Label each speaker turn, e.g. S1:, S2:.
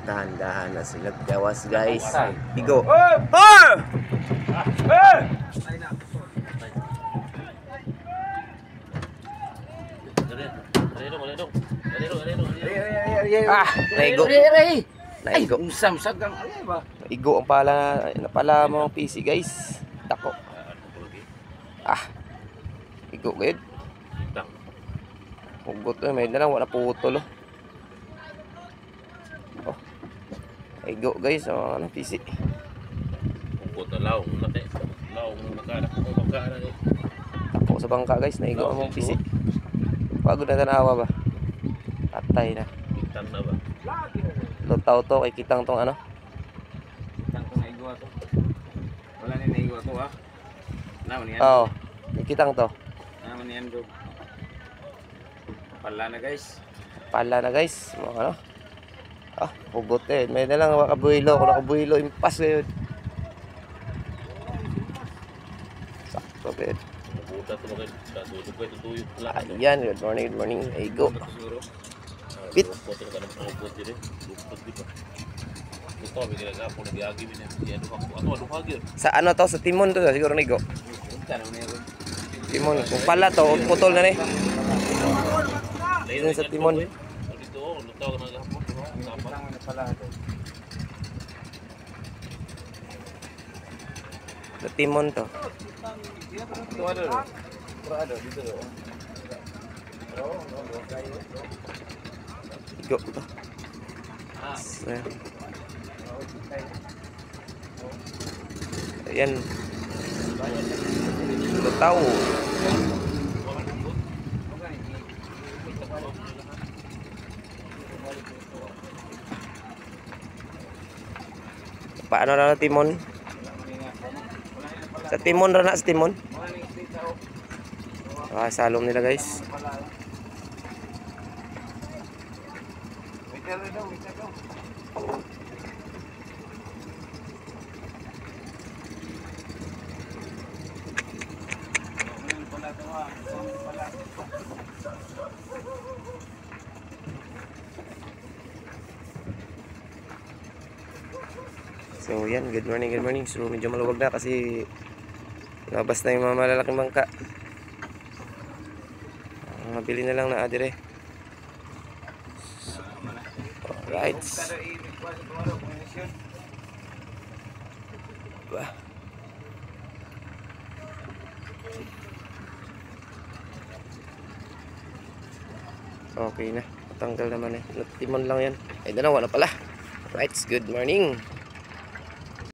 S1: Dahan-dahan na sila gawas guys. Igo. Naigo. Naigo. Naigo ang pala mo PC guys. Dako. Igo gayud. Hugot na may na lang wala putol. Igo guys, ano PC.
S2: Hugot na laong laki. Laong magkana.
S1: Tapo sa bangka guys, naigo ang PC. Pagod na tanawa ba? Patay na.
S2: Kitang na ba?
S1: Lutaw to kay kitang tong ano?
S3: Kitang tong naigo to. Wala ni naigo to ha. Naman yan.
S1: Oo. Kitang to.
S3: Naman yan dog. Pala na guys.
S1: Pala na guys, mga ano? Hugot eh. May na lang makabuhilo. Kung nakabuhilo, impas ngayon. Sakto, bed. Ayan, good morning. Aigo. Bit. Sa ano to? Sa timon to siguro naigo. Timon. Kung pala to, putol na ni. Sa timon. Sa timon to. Igo to. Ayan. Lutaw. Paano na timon? Sa timon na sa timon. Salom nila guys. So yan, good morning. So medyo maluwag na kasi labas na yung mga malalaking bangka. Mabili na lang na adire. Alright. Okay na. Tanggal naman eh. Timon lang yan. Ay, dalawa na pala. Alright, good morning.